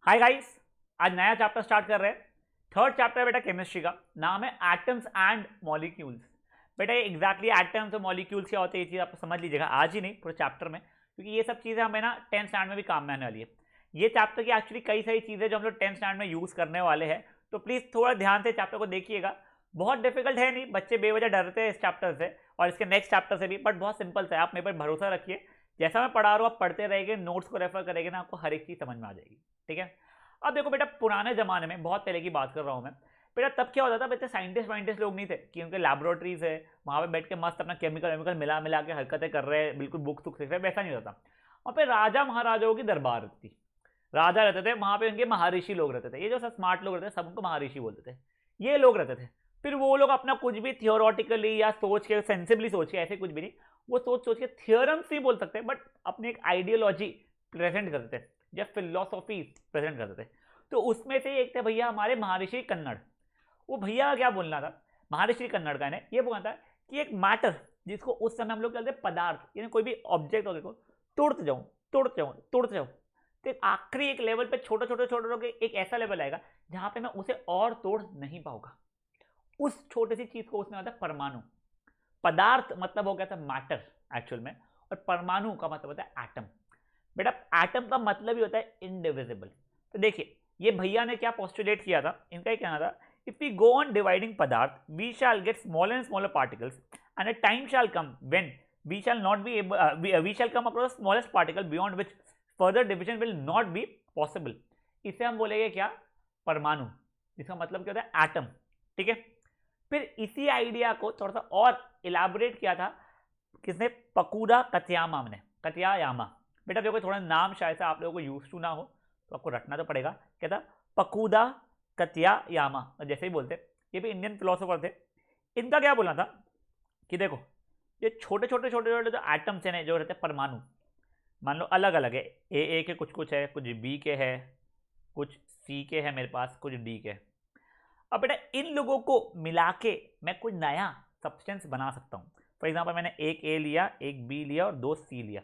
Hi guys, आज नया chapter start कर रहे हैं। थर्ड चैप्टर है बेटा केमिस्ट्री का, नाम है एटम्स एंड मॉलिक्यूल्स। बेटा ये एग्जैक्टली एटम्स और मॉलिक्यूल्स क्या होते हैं ये चीज़ आप समझ लीजिएगा, आज ही नहीं पूरे चैप्टर में, क्योंकि ये सब चीज़ें हमें ना 10th स्टैंडर्ड में भी काम में आने वाली है। ये चैप्टर की एक्चुअली कई सारी चीज़ें जो हम लोग 10th स्टैंडर्ड में यूज़ करने वाले हैं, तो प्लीज़ थोड़ा ध्यान से चैप्टर को देखिएगा। बहुत डिफिकल्ट है नहीं, बच्चे बेवजह डरते हैं इस चैप्टर से और इसके नेक्स्ट चैप्टर से भी, बट बहुत सिंपल से, आप मेरे पर भरोसा रखिए। जैसा मैं पढ़ा रहा हूँ आप पढ़ते रहेंगे, नोट्स को रेफर करेंगे ना, आपको हर एक चीज़ समझ में आ जाएगी। ठीक है, अब देखो बेटा, पुराने जमाने में, बहुत पहले की बात कर रहा हूँ मैं बेटा, तब क्या होता था, बच्चे साइंटिस्ट लोग नहीं थे कि उनके लैबोरेटरीज है, वहाँ पे बैठ के मस्त अपना केमिकल मिला मिला के हरकतें कर रहे हैं, बिल्कुल बुक सुख सीख रहे, वैसा नहीं होता। वहाँ पे राजा महाराजाओं की दरबार रहती थी, राजा रहते थे वहाँ पे, उनके महर्षि लोग रहते थे। ये जो सब स्मार्ट लोग रहते थे सब उनको महर्षि बोलते थे, ये लोग रहते थे। फिर वो लोग अपना कुछ भी थियोरटिकली या सोच के, सेंसिबली सोच के, ऐसे कुछ भी नहीं, वो सोच सोच के थियोरम्स नहीं बोल सकते, बट अपनी एक आइडियोलॉजी प्रेजेंट करते थे या फिलोसॉफी प्रेजेंट करते थे। तो उसमें से एक थे भैया हमारे महर्षि कन्नड़। वो भैया का क्या बोलना था, महर्षि कन्नड़ का ने ये बोलना था कि एक मैटर जिसको उस समय हम लोग कहते हैं पदार्थ, यानी कोई भी ऑब्जेक्ट हो, देखो तोड़ते जाऊं तोड़ते जाऊं तोड़ते जाऊं, तो आखिरी एक लेवल पे छोटे छोटे छोटे एक ऐसा लेवल आएगा जहां पे मैं उसे और तोड़ नहीं पाऊंगा। उस छोटी सी चीज को उसने होता है परमाणु। पदार्थ मतलब हो गया था मैटर एक्चुअल में, और परमाणु का मतलब होता है एटम। बेटा एटम का मतलब ही होता है इनडिविजिबल। तो देखिए ये भैया ने क्या पोस्टुलेट किया था, इनका ही कहना था, if we go on dividing पदार्थ we shall get smaller and smaller particles and a time shall come when we shall not be we shall come across smallest particle beyond which further division will not be possible. इसे हम बोलेंगे क्या, परमाणु, जिसका मतलब क्या होता है एटम। ठीक है, फिर इसी आइडिया को थोड़ा सा और इलाबोरेट किया था किसने, पकूडा कतयामा ने, कतयायामा। बेटा देखो थोड़ा नाम शायद से आप लोगों को यूज टू ना हो, तो आपको रटना तो पड़ेगा। क्या था, पकूदा कतयायामा, जैसे ही बोलते, ये भी इंडियन फिलोसोफर थे। इनका क्या बोलना था कि देखो ये छोटे छोटे छोटे छोटे जो एटम्स हैं जो रहते हैं परमाणु, मान लो अलग अलग है, ए के कुछ कुछ है, कुछ बी के है, कुछ सी के है मेरे पास, कुछ डी के। अब बेटा इन लोगों को मिला के मैं कोई नया सब्सटेंस बना सकता हूँ। फॉर एग्जाम्पल मैंने एक ए लिया, एक बी लिया और दो सी लिया,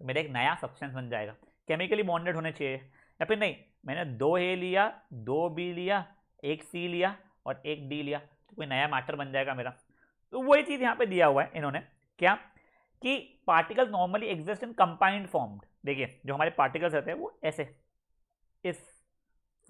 तो मेरा एक नया सब्सटेंस बन जाएगा। केमिकली बॉन्डेड होने चाहिए, या फिर नहीं, मैंने दो ए लिया, दो बी लिया, एक सी लिया और एक डी लिया, तो कोई नया मैटर बन जाएगा मेरा। तो वही चीज़ यहाँ पे दिया हुआ है इन्होंने, क्या कि particles normally exist in combined form. देखिए जो हमारे पार्टिकल्स रहते हैं वो ऐसे इस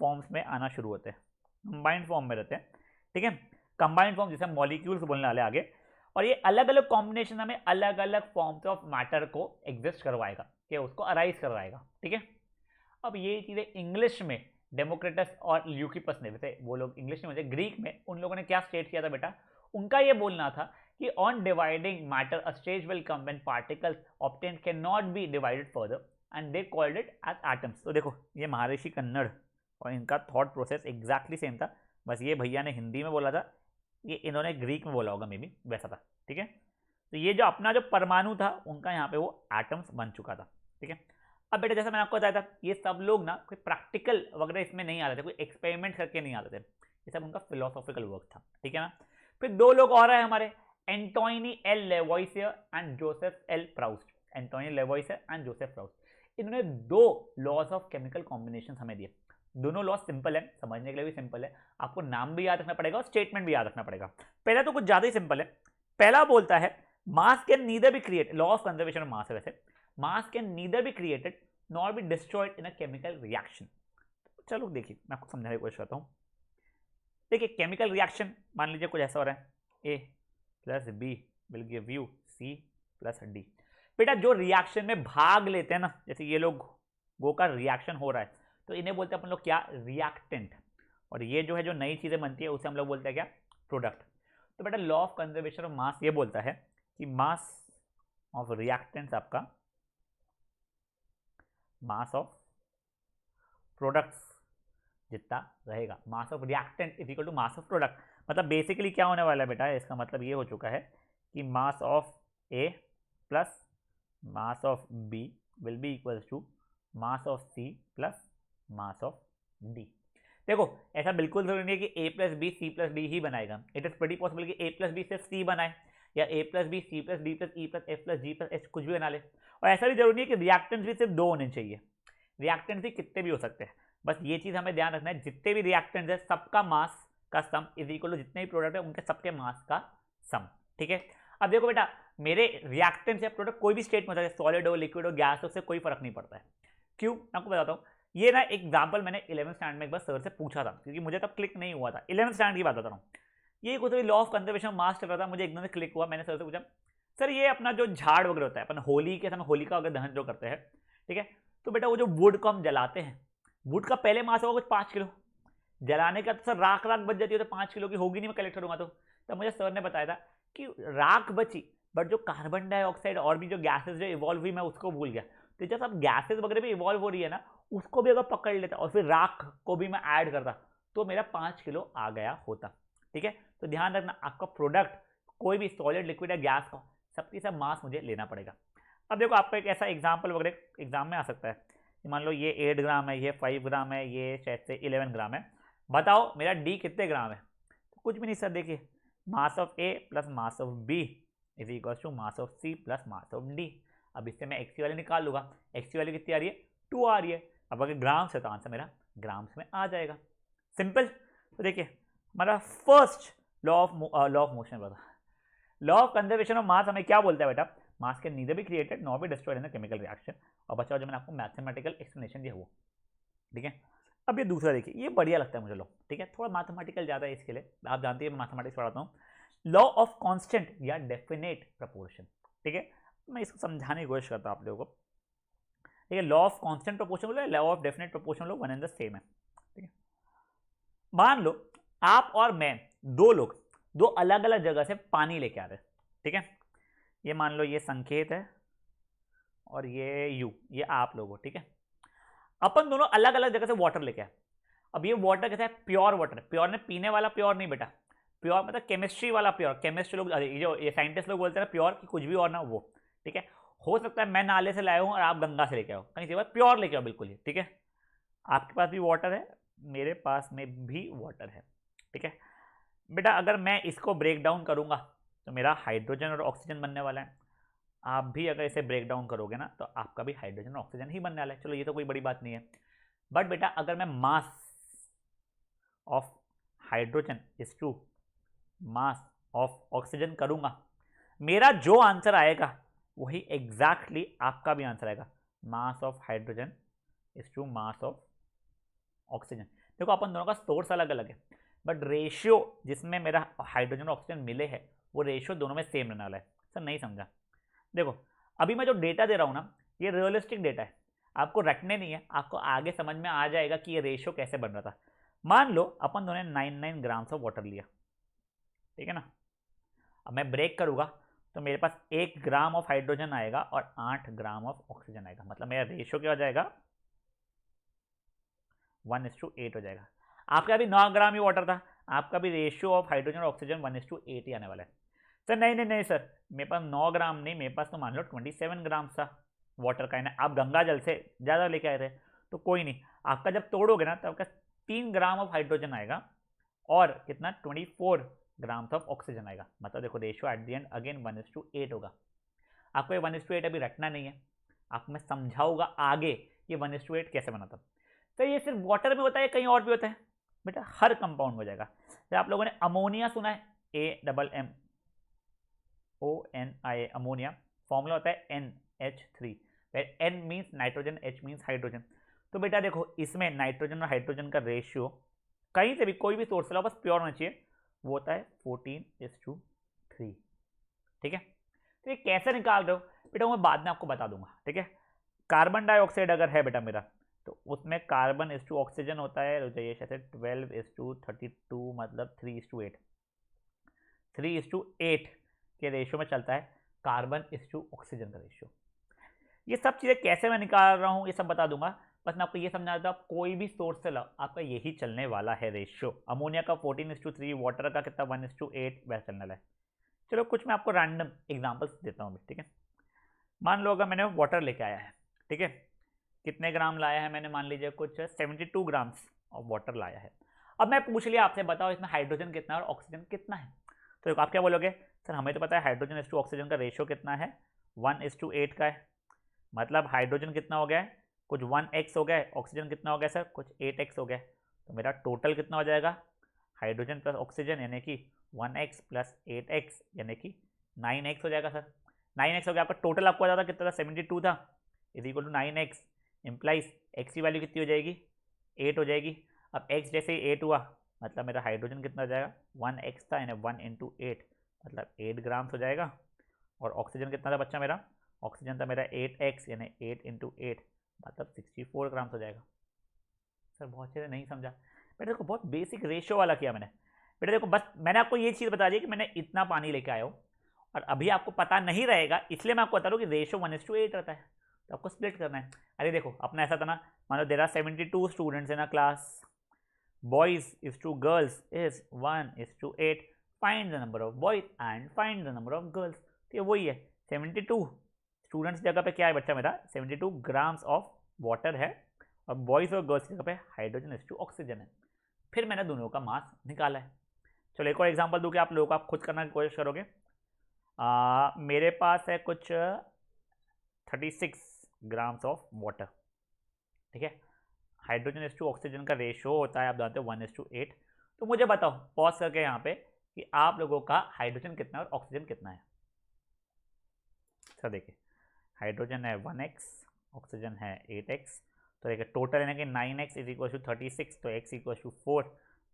फॉर्म्स में आना शुरू होते हैं, कंबाइंड फॉर्म में रहते हैं। ठीक है, कंबाइंड फॉर्म जिसे हम मॉलिक्यूल्स बोलने वाले आगे, और ये अलग अलग कॉम्बिनेशन हमें अलग अलग फॉर्म्स ऑफ मैटर को एग्जिस्ट करवाएगा, कि उसको अराइज करवाएगा। ठीक है, अब ये चीज़ें इंग्लिश में डेमोक्रेटस और ल्यूकिपस ने, वैसे वो लोग इंग्लिश में मुझे, ग्रीक में उन लोगों ने क्या स्टेट किया था बेटा, उनका ये बोलना था कि on dividing matter a stage will come when particles obtained can not be divided further and they called it as atoms. तो देखो ये महर्षि कन्नड़ और इनका थॉट प्रोसेस एग्जैक्टली सेम था, बस ये भैया ने हिंदी में बोला था, ये इन्होंने ग्रीक में बोला होगा मे बी, वैसा था। ठीक है, तो ये जो अपना जो परमाणु था उनका यहाँ पे वो एटम्स बन चुका था। ठीक है, अब बेटा जैसा मैंने आपको बताया था, ये सब लोग ना कोई प्रैक्टिकल वगैरह इसमें नहीं आते थे, कोई एक्सपेरिमेंट करके नहीं आते थे, ये सब उनका फिलोसॉफिकल वर्क था। ठीक है ना, फिर दो लोग और है हमारे, Antoine L Lavoisier and Joseph L Proust. Antoine Lavoisier and Joseph Proust, इन्होंने दो लॉज ऑफ केमिकल कॉम्बिनेशन हमें दिए। दोनों लॉज सिंपल है, समझने के लिए भी सिंपल है, आपको नाम भी याद रखना पड़ेगा और स्टेटमेंट भी याद रखना पड़ेगा। पहला तो कुछ ज्यादा ही सिंपल है, पहला बोलता है मास can neither be create, law of conservation of मास है वैसे, मास can neither be created nor be destroyed in a chemical reaction. चलो देखिए मैं आपको समझाने की कोशिश करता हूँ। देखिए केमिकल रिएक्शन मान लीजिए कुछ ऐसा हो रहा है, A plus B will give you C plus D. बेटा जो रिएक्शन में भाग लेते हैं ना, जैसे ये लोग गो का रिएक्शन हो रहा है, तो इन्हें बोलते हैं अपन लोग क्या, रिएक्टेंट, और ये जो है जो नई चीजें बनती है उसे हम लोग बोलते हैं क्या, प्रोडक्ट। तो बेटा लॉ ऑफ कंजर्वेशन ऑफ मास ये बोलता है कि मास ऑफ रिएक्टेंट्स आपका मास ऑफ प्रोडक्ट्स जितना रहेगा, mass of reactant is equal to mass of product. मतलब बेसिकली क्या होने वाला है बेटा, इसका मतलब ये हो चुका है कि mass of A plus mass of B will be equal to mass of C plus mass of D. देखो ऐसा बिल्कुल जरूरी नहीं है कि A plus B C plus D ही बनाएगा, इट इज प्रेटी पॉसिबल कि ए प्लस बी सिर्फ सी बनाए, या A plus B C plus D plus E plus F plus G plus H कुछ भी बना ले। और ऐसा भी जरूरी नहीं है कि रिएक्टेंट्स भी सिर्फ दो होने चाहिए, रिएक्टेंट्स भी कितने भी हो सकते हैं। बस ये चीज़ हमें ध्यान रखना है, जितने भी रिएक्टेंट्स है सबका मास का सम इज इक्वल टू जितने भी प्रोडक्ट है उनके सबके मास का सम। ठीक है, अब देखो बेटा, मेरे रिएक्टेंट्स या प्रोडक्ट कोई भी स्टेट में होता है, सॉलिड हो, लिक्विड हो, गैस हो, उससे कोई फर्क नहीं पड़ता है। क्यों, आपको बताता हूँ। ये ना एग्जाम्पल मैंने 11th स्टैंडर्ड में एक बार सर से पूछा था, क्योंकि मुझे तब क्लिक नहीं हुआ था। 11th स्टैंडर्ड की बात बता रहा हूँ। ये कुछ लॉ ऑफ कंजर्वेशन ऑफ मास चल रहा था, मुझे एकदम से क्लिक हुआ। मैंने सर से पूछा, सर ये अपना जो झाड़ वगैरह होता है, अपन होली के समय होलिका वगैरह दहन जो करते हैं, ठीक है, तो बेटा वो जो वुड को हम जलाते हैं, वुड का पहले मास होगा कुछ 5 किलो, जलाने का तो सर राख राख बच जाती है, तो 5 किलो की होगी नहीं, मैं कलेक्ट करूंगा तो। तब मुझे सर ने बताया था कि राख बची, बट जो कार्बन डाइऑक्साइड और भी जो गैसेज जो इवॉल्व हुई मैं उसको भूल गया। तो जब सब गैसेज वगैरह भी इवॉल्व हो रही है ना, उसको भी अगर पकड़ लेता और फिर राख को भी मैं ऐड करता तो मेरा 5 किलो आ गया होता। ठीक है, तो ध्यान रखना, आपका प्रोडक्ट कोई भी सॉलिड, लिक्विड या गैस का, सबकी सब मास मुझे लेना पड़ेगा। अब देखो, आपका एक ऐसा एग्जाम्पल वगैरह एग्जाम में आ सकता है, मान लो ये 8 ग्राम है, ये 5 ग्राम है, ये शायद से 11 ग्राम है, बताओ मेरा डी कितने ग्राम है। तो कुछ भी नहीं सर, देखिए mass of A plus mass of B is equal to mass of C plus mass of D. अब इससे मैं एक्स की वैल्यू निकाल लूंगा, एक्स की वैल्यू कितनी आ रही है, 2 आ रही है। अब अगर ग्राम्स है तो आंसर मेरा ग्राम्स में आ जाएगा, सिंपल। तो देखिए हमारा फर्स्ट लॉ ऑफ मोशन बता, लॉ ऑफ कंजर्वेशन ऑफ मास हमें क्या बोलता है बेटा, मास can neither be created nor be destroyed in the chemical reaction. और बच्चा जो मैंने आपको मैथमेटिकल एक्सप्लेनेशन दिया वो, ठीक है। अब ये दूसरा देखिए, ये बढ़िया लगता है मुझे लॉ, ठीक है, थोड़ा मैथमेटिकल ज़्यादा है इसके लिए, आप जानते हैं मैं मैथमेटिक्स पढ़ाता हूँ। लॉ ऑफ कांस्टेंट या डेफिनेट प्रोपोर्शन, ठीक है, मैं इसको समझाने की कोशिश करता हूँ आप लोगों को। ठीक है, लॉ ऑफ कांस्टेंट प्रोपोर्शन बोलो, law of definite proportion low, one and the same है। ठीक है, मान लो आप और मैं, दो लोग दो अलग अलग जगह से पानी लेके आ रहे हैं। ठीक है, ये मान लो ये संकेत है और ये यू, ये आप लोग हो। ठीक है, अपन दोनों अलग अलग जगह से वाटर लेके आए। अब ये वाटर कैसा है, प्योर वाटर। प्योर ने पीने वाला प्योर नहीं बेटा, प्योर मतलब केमिस्ट्री वाला प्योर। केमिस्ट्री लोग, जो ये साइंटिस्ट लोग बोलते हैं प्योर कि कुछ भी और ना वो। ठीक है, हो सकता है मैं नाले से लाया हूँ और आप गंगा से लेके आओ, कहीं से बात प्योर लेके आओ बिल्कुल ही। ठीक है, आपके पास भी वाटर है, मेरे पास में भी वाटर है। ठीक है बेटा, अगर मैं इसको ब्रेक डाउन करूंगा तो मेरा हाइड्रोजन और ऑक्सीजन बनने वाला है। आप भी अगर इसे ब्रेक डाउन करोगे ना तो आपका भी हाइड्रोजन और ऑक्सीजन ही बनने वाला है। चलो ये तो कोई बड़ी बात नहीं है, बट बेटा अगर मैं mass of hydrogen is to mass of oxygen करूंगा, मेरा जो आंसर आएगा वही एग्जैक्टली आपका भी आंसर आएगा, mass of hydrogen is to mass of oxygen. देखो अपन दोनों का सोर्स अलग अलग है, बट रेशियो जिसमें मेरा हाइड्रोजन और ऑक्सीजन मिले हैं वो रेशियो दोनों में सेम रहने वाला है। सर नहीं समझा, देखो अभी मैं जो डेटा दे रहा हूँ ना, ये रियलिस्टिक डेटा है, आपको रटने नहीं है, आपको आगे समझ में आ जाएगा कि ये रेशियो कैसे बन रहा था। मान लो अपन दोनों ने 99 ग्राम्स ऑफ वाटर लिया, ठीक है ना, अब मैं ब्रेक करूंगा तो मेरे पास 1 ग्राम ऑफ हाइड्रोजन आएगा और 8 ग्राम ऑफ ऑक्सीजन आएगा, मतलब मेरा रेशियो क्या हो जाएगा, 1:8 हो जाएगा। आपका भी 9 ग्राम ही वाटर था, आपका भी रेशियो ऑफ हाइड्रोजन और ऑक्सीजन 1:8 ही आने वाला है। सर नहीं नहीं नहीं सर, मेरे पास 9 ग्राम नहीं, मेरे पास तो मान लो 27 ग्राम था वाटर का है ना, आप गंगा जल से ज़्यादा लेके आए थे, तो कोई नहीं, आपका जब तोड़ोगे ना तो आपका 3 ग्राम ऑफ हाइड्रोजन आएगा और कितना 24 ग्राम्स ऑफ ऑक्सीजन आएगा। मतलब देखो ratio at the end again 1:8 होगा। आपको ये 1:8 अभी रखना नहीं है, आपको मैं समझाऊंगा आगे ये 1:8 कैसे बनाता। तो ये सिर्फ वाटर में होता है, कहीं और भी होता है बेटा, हर कंपाउंड में हो जाएगा। जब आप लोगों ने अमोनिया सुना है, AMMONIA, अमोनिया, फॉर्मूला होता है NH3, N means nitrogen, H means hydrogen. तो बेटा देखो इसमें नाइट्रोजन और हाइड्रोजन का रेशियो कहीं से भी कोई भी सोर्स ला बस प्योर होना चाहिए, वो होता है 14:3। ठीक है, तो ये कैसे निकाल रहे हो बेटा, मैं बाद में आपको बता दूंगा। ठीक है, कार्बन डाइऑक्साइड अगर है बेटा मेरा, तो उसमें कार्बन इज टू ऑक्सीजन होता है, ये जैसे 12:32 मतलब 3:8, 3:8 के रेशियो में चलता है कार्बन इज टू ऑक्सीजन का रेशियो। ये सब चीज़ें कैसे मैं निकाल रहा हूँ ये सब बता दूंगा, बस मैं आपको ये समझा देता हूँ, कोई भी सोर्स से लाओ आपका यही चलने वाला है रेशियो। अमोनिया का 14:3, वाटर का कितना 1:8 वैसा चलने वाला है। चलो कुछ मैं आपको रैंडम एग्जाम्पल्स देता हूँ। ठीक है, मान लो अगर मैंने वाटर लेके आया है, ठीक है, कितने ग्राम लाया है मैंने, मान लीजिए कुछ 72 ग्राम्स ऑफ वाटर लाया है। अब मैं पूछ लिया आपसे, बताओ इसमें हाइड्रोजन कितना है और ऑक्सीजन कितना है। तो देखो आप क्या बोलोगे, सर हमें तो पता है हाइड्रोजन इज टू ऑक्सीजन का रेशियो कितना है, 1:8 का है, मतलब हाइड्रोजन कितना हो गया है कुछ 1x हो गया, ऑक्सीजन कितना हो गया सर, कुछ 8x हो गया। तो मेरा टोटल कितना हो जाएगा, हाइड्रोजन प्लस ऑक्सीजन यानी कि 1x प्लस 8x यानी कि 9x हो जाएगा सर। 9x हो गया आपका टोटल, आपको ज़्यादा कितना था 72 था, is equal to 9x implies x की वैल्यू कितनी हो जाएगी 8 हो जाएगी। अब x जैसे ही 8 हुआ मतलब मेरा हाइड्रोजन कितना हो जाएगा 1x था यानी 1 इंटू 8 मतलब 8 ग्राम्स हो जाएगा। और ऑक्सीजन कितना था बच्चा मेरा, ऑक्सीजन था मेरा 8x यानी 8 इंटू 8 मतलब 64 ग्राम्स हो जाएगा। सर बहुत अच्छे से नहीं समझा बेटा, देखो बहुत बेसिक रेशियो वाला किया मैंने। बेटा देखो बस मैंने आपको ये चीज़ बता दी कि मैंने इतना पानी लेके आया हूँ और अभी आपको पता नहीं रहेगा, इसलिए मैं आपको बता रहा हूँ कि रेशियो 1:8 रहता है, तो आपको स्प्लिट करना है। अरे देखो अपना ऐसा था ना, मान लो there are 72 students in a class, boys is to girls is 1:8, find the number of boys and find the number of girls। तो ये वही है 72 स्टूडेंट्स जगह पे क्या है बच्चा मेरा 72 ग्राम्स ऑफ वाटर है और बॉयज़ और गर्ल्स की जगह पे हाइड्रोजन इज टू ऑक्सीजन है। फिर मैंने दोनों का मास निकाला है। चलो एक और एग्जांपल दूँ कि आप लोगों को आप खुद करने की कोशिश करोगे। मेरे पास है कुछ 36 ग्राम्स ऑफ वाटर, ठीक है। हाइड्रोजन इज टू ऑक्सीजन का रेशियो होता है आप जानते हो 1:8। तो मुझे बताओ पॉज करके यहाँ पे कि आप लोगों का हाइड्रोजन कितना है और ऑक्सीजन कितना है। सर देखिए हाइड्रोजन है 1x, ऑक्सीजन है 8x, तो देखिए टोटल यानी कि 9x इज इक्वल टू 36, तो x इक्वल टू 4,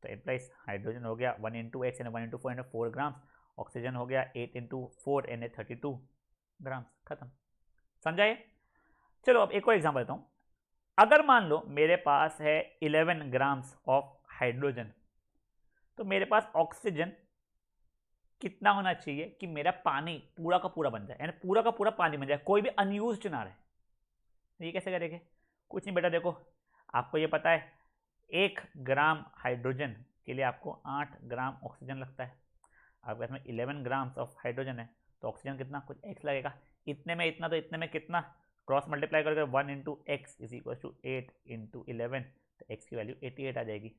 तो इम्प्लाइज हाइड्रोजन हो गया 1 इंटू एक्स यानी 1 इंटू 4 यानी 4 ग्राम्स, ऑक्सीजन हो गया 8 इंटू 4 यानी 32 ग्राम्स। खत्म, समझा ये। चलो अब एक और एग्जाम्पल देता हूँ। अगर मान लो मेरे पास है 11 ग्राम्स ऑफ हाइड्रोजन, तो मेरे पास ऑक्सीजन कितना होना चाहिए कि मेरा पानी पूरा का पूरा बन जाए, यानी पूरा का पूरा पानी बन जाए, कोई भी अनयूज्ड ना रहे। ये कैसे करेंगे, कुछ नहीं बेटा, देखो आपको ये पता है 1 ग्राम हाइड्रोजन के लिए आपको 8 ग्राम ऑक्सीजन लगता है। आपके पास में 11 ग्राम्स ऑफ हाइड्रोजन है तो ऑक्सीजन कितना, कुछ x लगेगा, इतने में इतना तो इतने में कितना, क्रॉस मल्टीप्लाई करके 1 into X is equal to 8 into 11, तो x की वैल्यू 88 आ जाएगी।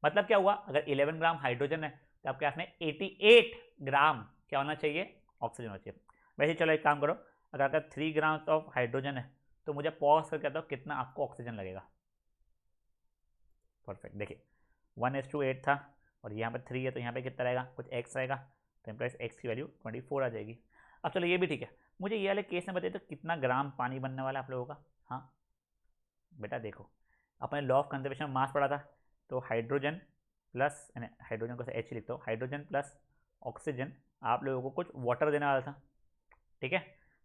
मतलब क्या हुआ, अगर 11 ग्राम हाइड्रोजन है तो आपके पास में 88 ग्राम क्या होना चाहिए, ऑक्सीजन होना चाहिए। वैसे चलो एक काम करो, अगर आपका 3 ग्राम ऑफ हाइड्रोजन है तो मुझे पॉज करके बताओ कितना आपको ऑक्सीजन लगेगा। परफेक्ट, देखिए 1:8 था और यहाँ पर 3 है तो यहाँ पे कितना रहेगा, कुछ x रहेगा, तो इम्प्लाइज x की वैल्यू 24 आ जाएगी। अब चलो ये भी ठीक है, मुझे ये वाले केस में बताइए तो कितना ग्राम पानी बनने वाला है आप लोगों का। हाँ बेटा देखो अपने लॉ ऑफ कंजर्वेशन मास पढ़ा था, तो हाइड्रोजन प्लस, हाइड्रोजन को H लिखता हूँ, हाइड्रोजन प्लस ऑक्सीजन आप लोगों को कुछ वाटर देने वाला था, ठीक है।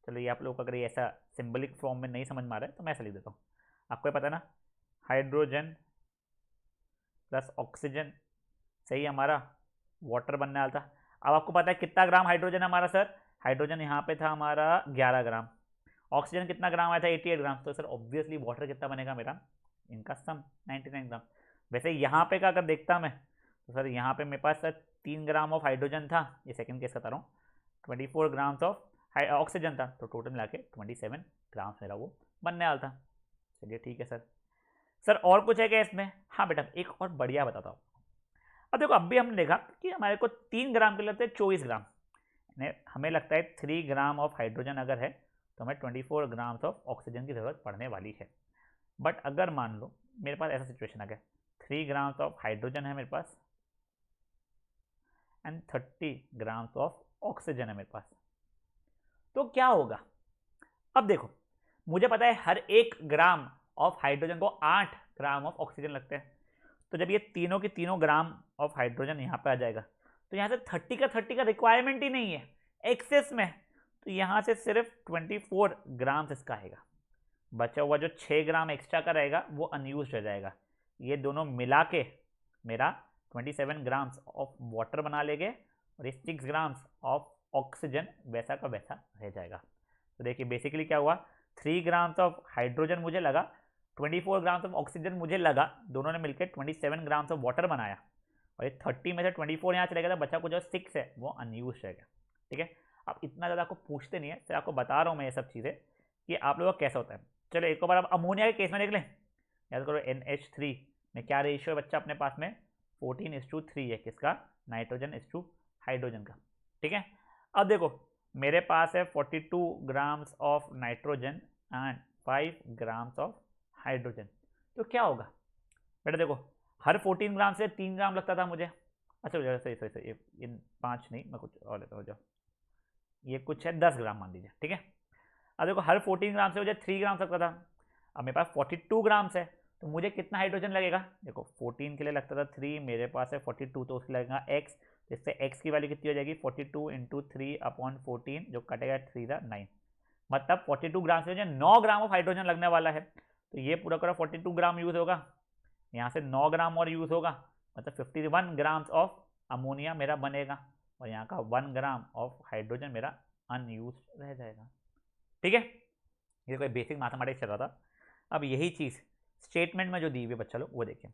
चलो ये आप लोगों को अगर ये ऐसा सिंबलिक फॉर्म में नहीं समझ में आ रहा है तो मैं ऐसा लिख देता हूँ, आपको पता है ना हाइड्रोजन प्लस ऑक्सीजन से ही हमारा वाटर बनने वाला था। अब आपको पता है कितना ग्राम हाइड्रोजन है हमारा सर, हाइड्रोजन यहाँ पे था हमारा 11 ग्राम, ऑक्सीजन कितना ग्राम आया था 88 ग्राम, तो सर ऑब्वियसली वाटर कितना बनेगा मेरा, इनका सम 99 ग्राम। वैसे यहाँ पे का अगर देखता मैं तो सर यहाँ पे मेरे पास सर 3 ग्राम ऑफ हाइड्रोजन था, ये सेकंड केस बता रहा हूँ, 24 ग्राम्स ऑफ ऑक्सीजन था, तो टोटल मिला के 27 ग्राम्स मेरा वो बनने वाला था। चलिए ठीक है सर और कुछ है क्या इसमें। हाँ बेटा एक और बढ़िया बताता हूँ। अब देखो अब भी हमने देखा कि हमारे को 3 ग्राम के लगते हैं 24 ग्राम, हमें लगता है 3 ग्राम ऑफ हाइड्रोजन अगर है तो हमें 24 ग्राम्स ऑफ ऑक्सीजन की ज़रूरत पड़ने वाली है। बट अगर मान लो मेरे पास ऐसा सिचुएशन आ गया 3 ग्राम्स ऑफ हाइड्रोजन है मेरे पास एंड 30 ग्राम्स ऑफ ऑक्सीजन है मेरे पास, तो क्या होगा। अब देखो मुझे पता है हर 1 ग्राम ऑफ हाइड्रोजन को 8 ग्राम ऑफ ऑक्सीजन लगते हैं, तो जब ये तीनों की तीनों ग्राम ऑफ हाइड्रोजन यहाँ पे आ जाएगा तो यहाँ से 30 का रिक्वायरमेंट ही नहीं है एक्सेस में, तो यहाँ से सिर्फ 24 ग्राम्स इसका आएगा, बचा हुआ जो 6 ग्राम एक्स्ट्रा का रहेगा वो अनयूज हो जाएगा। ये दोनों मिला के मेरा 27 ग्राम्स ऑफ वाटर बना लेंगे और ये 6 ग्राम्स ऑफ ऑक्सीजन वैसा का वैसा रह जाएगा। तो देखिए बेसिकली क्या हुआ, 3 ग्राम्स ऑफ हाइड्रोजन मुझे लगा, 24 ग्राम्स ऑफ ऑक्सीजन मुझे लगा, दोनों ने मिलकर 27 ग्राम्स ऑफ वाटर बनाया और ये 30 में से 24 यहाँ चलेगा तो बचा कुछ जो 6 है वो अनयूज रहेगा, ठीक है। अब इतना ज़्यादा आपको पूछते नहीं है, सिर्फ आपको बता रहा हूँ मैं ये सब चीज़ें कि आप लोगों का कैसा होता है। चलो एक बार आप अमोनिया के केस में देख लें, याद करो NH3 में क्या रेशियो है बच्चा अपने पास में 14:3 है, किसका, नाइट्रोजन इज टू हाइड्रोजन का, ठीक है। अब देखो मेरे पास है 42 grams of nitrogen and 5 grams of hydrogen, तो क्या होगा बेटा? देखो हर 14 ग्राम से 3 ग्राम लगता था मुझे। अच्छा सही सही सही, ये 5 नहीं, मैं कुछ और लेता हूँ, जाओ ये कुछ है 10 ग्राम मान लीजिए, ठीक है। अब देखो हर 14 ग्राम से मुझे 3 ग्राम लगता था, अब मेरे पास 42 ग्राम्स है, तो मुझे कितना हाइड्रोजन लगेगा? देखो 14 के लिए लगता था 3, मेरे पास है 42, तो उसके लगेगा x, तो इससे x की वैल्यू कितनी हो जाएगी? 42 इंटू 3/14, जो कटेगा 3 9, मतलब 42 ग्राम से मुझे 9 ग्राम ऑफ हाइड्रोजन लगने वाला है। तो ये पूरा करो 42 ग्राम यूज होगा, यहाँ से 9 ग्राम और यूज होगा, मतलब 51 ग्राम्स ऑफ अमोनिया मेरा बनेगा, और यहाँ का 1 ग्राम ऑफ हाइड्रोजन मेरा अनयूज रह जाएगा, ठीक है। ये कोई बेसिक मैथमेटिक्स चल रहा था। अब यही चीज स्टेटमेंट में जो दी हुई बच्चा लोग वो देखें,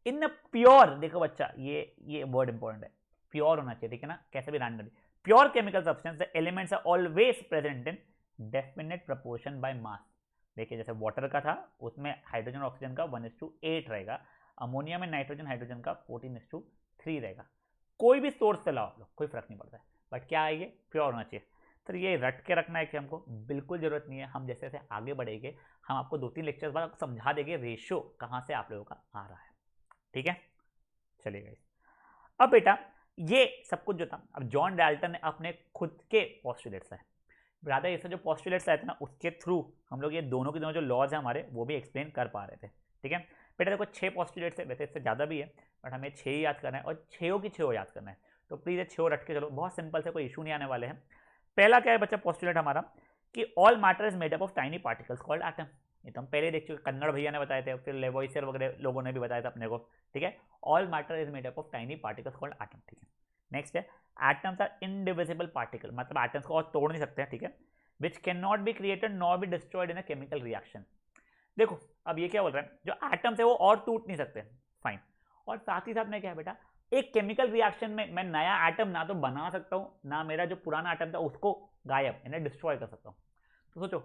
इन प्योर, देखो बच्चा ये वर्ड इंपॉर्टेंट है, प्योर होना चाहिए, ठीक है ना, कैसे भी randomly, pure chemical substance the elements are always present in definite proportion by mass. देखिए जैसे वाटर का था, उसमें हाइड्रोजन और ऑक्सीजन का 1:8 रहेगा, अमोनिया में नाइट्रोजन हाइड्रोजन का 14:3 रहेगा। कोई भी सोर्स से लाओ आप लोग, कोई फर्क नहीं पड़ता है, बट क्या है, ये प्योर होना चाहिए। तो ये रट के रखना है कि हमको बिल्कुल जरूरत नहीं है, हम जैसे जैसे आगे बढ़ेंगे हम आपको 2-3 लेक्चर्स बाद समझा देंगे रेशियो कहाँ से आप लोगों का आ रहा है, ठीक है। चलिए अब बेटा ये सब कुछ जो था, अब जॉन डाल्टन ने अपने खुद के पॉस्टुलेट्स है, राधा ये जो पॉस्टुलेट्स आए थे ना, उसके थ्रू हम लोग ये दोनों के दोनों जो लॉज है हमारे वो भी एक्सप्लेन कर पा रहे थे, ठीक है। बेटा देखो 6 पॉस्टुलेट्स है, वैसे इससे ज़्यादा भी है, बट हमें 6 ही याद करना है, और 6 की 6 याद करना है, तो प्लीज़ ये 6 रट के चलो, बहुत सिंपल से, कोई इशू नहीं आने वाले हैं। पहला क्या है बच्चा पॉस्टुलेट हमारा, कि all matter is made up of tiny particles called atom. ये तो हम पहले देख चुके, कन्नड़ भैया ने बताए थे, फिर लेवोइसियर वगैरह लोगों ने भी बताया था अपने को, ठीक है। All matter is made up of tiny particles called atom, ठीक है। नेक्स्ट है एटम्स आर इनडिविजिबल पार्टिकल, मतलब एटम्स को और तोड़ नहीं सकते हैं, ठीक है, which can not be created not be destroyed in a chemical reaction. देखो अब ये क्या बोल रहा है, जो एटम्स है वो और टूट नहीं सकते, फाइन, और साथ ही साथ में क्या है बेटा, एक केमिकल रिएक्शन में मैं नया एटम ना तो बना सकता हूँ, ना मेरा जो पुराना एटम था उसको गायब यानी डिस्ट्रॉय कर सकता हूँ। तो सोचो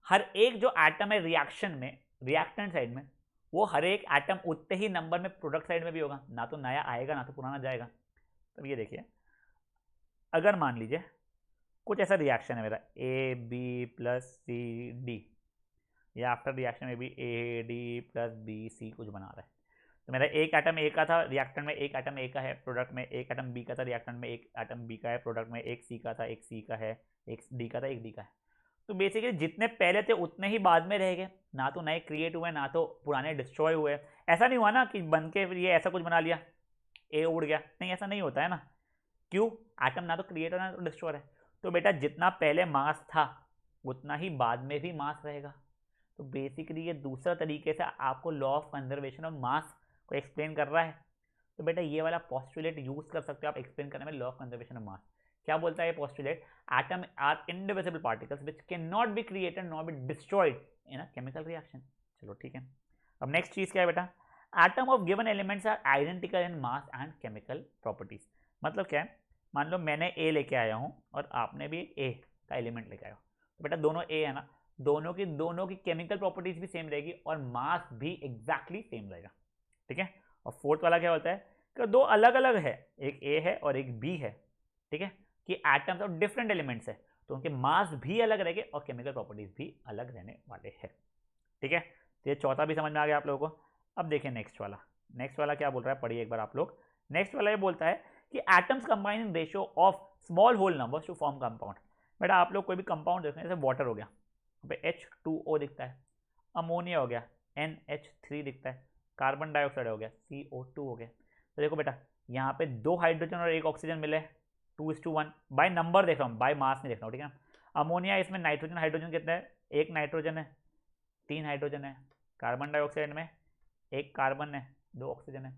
हर एक जो एटम है रिएक्शन में, रिएक्टेंट साइड में, वो हर एक एटम उतने ही नंबर में प्रोडक्ट साइड में भी होगा, ना तो नया आएगा ना तो पुराना जाएगा। तब ये देखिए, अगर मान लीजिए कुछ ऐसा रिएक्शन है मेरा A B plus C D, या आफ्टर रिएक्शन में भी A D plus B C कुछ बना रहा है, तो मेरा एक एटम ए का था रिएक्टेंट में, एक एटम ए का है प्रोडक्ट में, एक एटम बी का था रिएक्टेंट में, एक एटम बी का है प्रोडक्ट में, एक सी का था, एक सी का है, एक डी का था, एक डी का है। तो बेसिकली जितने पहले थे उतने ही बाद में रह गए, ना तो नए क्रिएट हुए ना तो पुराने डिस्ट्रॉय हुए। ऐसा नहीं हुआ ना कि बन के ये ऐसा कुछ बना लिया, ए उड़ गया, नहीं ऐसा नहीं होता है ना, क्यों? एटम ना तो क्रिएट हो ना तो डिस्ट्रॉय है। तो बेटा जितना पहले मास था उतना ही बाद में भी मास रहेगा। तो बेसिकली ये दूसरा तरीके से आपको लॉ ऑफ कंजर्वेशन ऑफ मास को एक्सप्लेन कर रहा है। तो बेटा ये वाला पॉस्टुलेट यूज कर सकते हो आप एक्सप्लेन करने में law of conservation of mass. क्या बोलता है ये postulate? Atom are indivisible particles which can not be created not be destroyed in a chemical reaction. चलो ठीक है, अब नेक्स्ट चीज क्या है बेटा? Atom of given elements are identical in mass and chemical properties. मतलब क्या है, मान लो मैंने ए लेके आया हूँ और आपने भी ए का एलिमेंट लेके आया हो, तो बेटा दोनों ए है ना, दोनों की केमिकल प्रॉपर्टीज भी सेम रहेगी और मास भी एग्जैक्टली सेम रहेगा, ठीक है। और फोर्थ वाला क्या होता है कि दो अलग अलग है, एक ए है और एक बी है, ठीक है, कि एटम्स ऑफ डिफरेंट एलिमेंट्स है तो उनके मास भी अलग रहेंगे और केमिकल प्रॉपर्टीज भी अलग रहने वाले हैं, ठीक है। तो ये चौथा भी समझ में आ गया आप लोगों को। अब देखिए नेक्स्ट वाला क्या बोल रहा है, पढ़िए एक बार आप लोग। नेक्स्ट वाला ये बोलता है कि atoms combine in ratio of small whole numbers to form compound. बेटा आप लोग कोई भी कंपाउंड देखते हैं, जैसे वाटर हो गया, H2O दिखता है, अमोनिया हो गया NH3 दिखता है, कार्बन डाइऑक्साइड हो गया CO2 हो गया। तो देखो बेटा यहाँ पे 2 हाइड्रोजन और 1 ऑक्सीजन मिले 2:1, बाय नंबर देख रहा हूँ, बाय मास नहीं देख रहा हूँ, ठीक है ना। अमोनिया इसमें नाइट्रोजन हाइड्रोजन कितने हैं? 1 नाइट्रोजन है, 3 हाइड्रोजन है। कार्बन डाइऑक्साइड में 1 कार्बन है, 2 ऑक्सीजन है।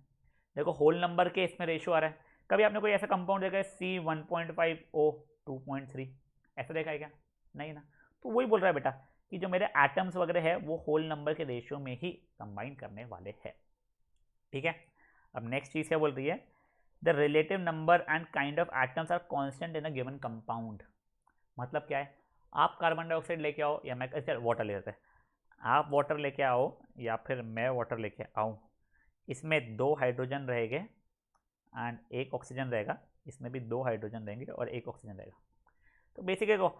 देखो होल नंबर के इसमें रेशियो आ रहा है। कभी आपने कोई ऐसा कंपाउंड देखा है C1.5O 2.3, ऐसा देखा है क्या? नहीं ना। तो वही बोल रहा है बेटा कि जो मेरे एटम्स वगैरह है वो होल नंबर के रेशियो में ही कंबाइन करने वाले हैं, ठीक है। अब नेक्स्ट चीज क्या बोल रही है? The relative number and kind of atoms are constant in a given compound. मतलब क्या है, आप कार्बन डाइऑक्साइड लेके आओ या मैं वाटर ले लेते हैं, आप वाटर लेके आओ या फिर मैं वाटर लेके आऊँ, इसमें 2 हाइड्रोजन रहेंगे एंड 1 ऑक्सीजन रहेगा, इसमें भी 2 हाइड्रोजन रहेंगे और 1 ऑक्सीजन रहेगा। तो बेसिकली देखो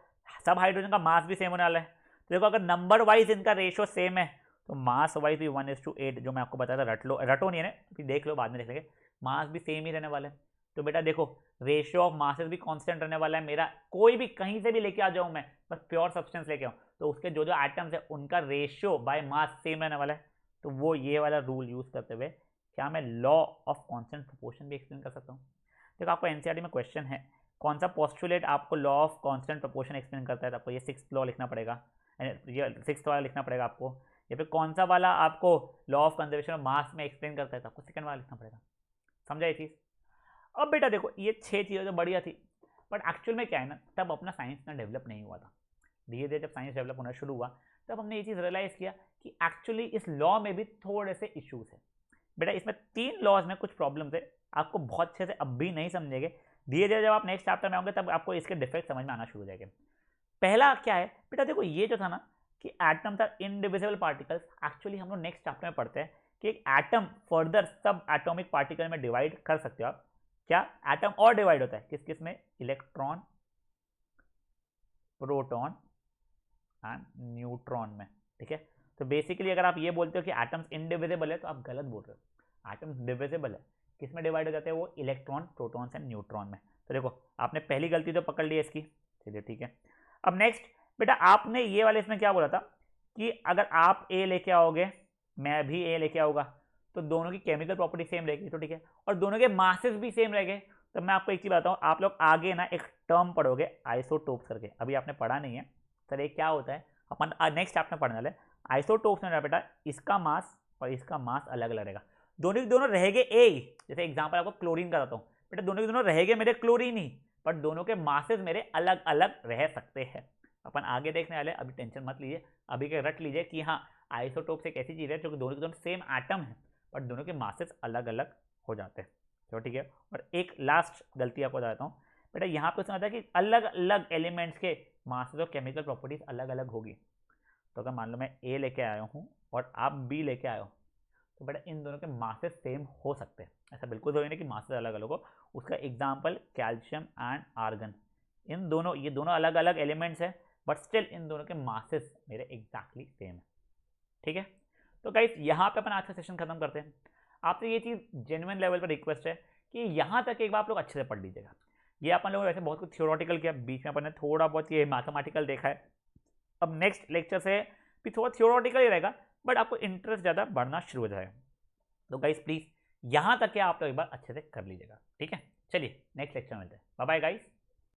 सब हाइड्रोजन का मास भी सेम होने वाला है। तो देखो अगर नंबर वाइज इनका रेशियो सेम है तो मास वाइज भी 1:8 जो मैं आपको बताया था, रटो नहीं है ना, फिर देख लो, बाद में देख लेंगे। मास भी सेम ही रहने वाला है। तो बेटा देखो रेशियो ऑफ मासेस भी कांस्टेंट रहने वाला है मेरा, कोई भी कहीं से भी लेके आ जाऊं मैं, बस प्योर सब्सटेंस लेके आऊं, तो उसके जो जो एटम्स है उनका रेशियो बाय मास सेम रहने वाला है। तो वो ये वाला रूल यूज करते हुए क्या मैं लॉ ऑफ कांस्टेंट प्रोपोर्शन भी एक्सप्लेन कर सकता हूँ। देखो आपको एनसीईआरटी में क्वेश्चन है, कौन सा पोस्टुलेट आपको law of constant proportion explain करता है, तो आपको ये 6th लॉ लिखना पड़ेगा, ये 6th वाला लिखना पड़ेगा आपको। या फिर कौन सा वाला आपको लॉ ऑफ कंजर्वेशन ऑफ मास में एक्सप्लेन करता है, तो आपको सेकंड वाला लिखना पड़ेगा। समझा ये चीज़। अब बेटा देखो ये 6 चीज़ें तो बढ़िया थी, बट एक्चुअल में क्या है ना, तब अपना साइंस ना डेवलप नहीं हुआ था। धीरे धीरे जब साइंस डेवलप होना शुरू हुआ तब हमने ये चीज़ रियलाइज़ किया कि एक्चुअली इस लॉ में भी थोड़े से इश्यूज है। बेटा इसमें 3 लॉज में कुछ प्रॉब्लम्स है, आपको बहुत अच्छे से अब भी नहीं समझेंगे, धीरे धीरे जब आप नेक्स्ट चैप्टर में आओगे तब आपको इसके डिफेक्ट समझ में आना शुरू हो जाएंगे। पहला क्या है बेटा, देखो ये जो था ना कि atoms are indivisible particles, actually हम लोग नेक्स्ट चैप्टर में पढ़ते हैं कि एक atom further sub atomic particle में डिवाइड कर सकते हो आप। क्या एटम और डिवाइड होता है किस किस में, इलेक्ट्रॉन, प्रोटॉन एंड न्यूट्रॉन में। ठीक है, तो बेसिकली अगर आप ये बोलते हो कि एटम्स इनडिविजिबल है तो आप गलत बोल रहे हो। एटम्स डिविजिबल है, किस में डिवाइड हो जाते हैं वो, इलेक्ट्रॉन, प्रोटॉन्स एंड न्यूट्रॉन में। तो देखो आपने पहली गलती तो पकड़ ली है इसकी, चलिए ठीक है। अब नेक्स्ट बेटा आपने ये वाले इसमें क्या बोला था कि अगर आप ए लेके आओगे मैं भी ए लेके आऊंगा तो दोनों की केमिकल प्रॉपर्टी सेम रहेगी, तो ठीक है, और दोनों के मासेस भी सेम रहेंगे। तो मैं आपको एक चीज बताऊं, आप लोग आगे ना एक टर्म पढ़ोगे आइसोटोप्स करके, अभी आपने पढ़ा नहीं है सर ये क्या होता है, अपन नेक्स्ट चैप्टर में पढ़ने वाले। आइसोटोप्स में बेटा इसका मास और इसका मास अलग अलग रहेगा, दोनों के दोनों रहेंगे ए। जैसे एग्जाम्पल आपको क्लोरीन का बताता हूँ, बेटा दोनों के दोनों रहेंगे मेरे क्लोरीन ही, बट दोनों के मासेस मेरे अलग अलग रह सकते हैं। अपन आगे देखने वाले, अभी टेंशन मत लीजिए, अभी के रट लीजिए कि हाँ आइसोटोप्स एक ऐसी चीज है जो कि दोनों के दोनों सेम एटम है बट दोनों के मासेस अलग अलग हो जाते हैं। चलो ठीक है, और एक लास्ट गलती आपको बताता हूँ बेटा, यहाँ पे समझता है कि अलग अलग एलिमेंट्स के मासेस और केमिकल प्रॉपर्टीज अलग अलग होगी। तो अगर मान लो मैं ए लेके आया हूँ और आप बी लेके आए हो तो बेटा इन दोनों के मासेस सेम हो सकते हैं, ऐसा बिल्कुल जरूरी नहीं कि मासेस अलग अलग हो। उसका एग्जाम्पल कैल्शियम एंड आर्गन, इन दोनों ये दोनों अलग अलग एलिमेंट्स है बट स्टिल इन दोनों के मासेस मेरे एग्जैक्टली सेम है। ठीक है, तो गाइस यहाँ पे अपन आज का सेशन खत्म करते हैं। आपसे ये चीज़ जेन्युइन लेवल पर रिक्वेस्ट है कि यहाँ तक एक बार आप लोग अच्छे से पढ़ लीजिएगा। ये अपन लोगों ने वैसे बहुत कुछ थियोरटिकल किया, बीच में अपन ने थोड़ा बहुत ये मैथमेटिकल देखा है, अब नेक्स्ट लेक्चर से भी थोड़ा थियोरटिकल ही रहेगा बट आपको इंटरेस्ट ज़्यादा बढ़ना शुरू हो जाएगा। तो गाइस प्लीज़ यहाँ तक के आप लोग एक बार अच्छे से कर लीजिएगा। ठीक है, चलिए नेक्स्ट लेक्चर में मिलते हैं, बाय बाय गाइस।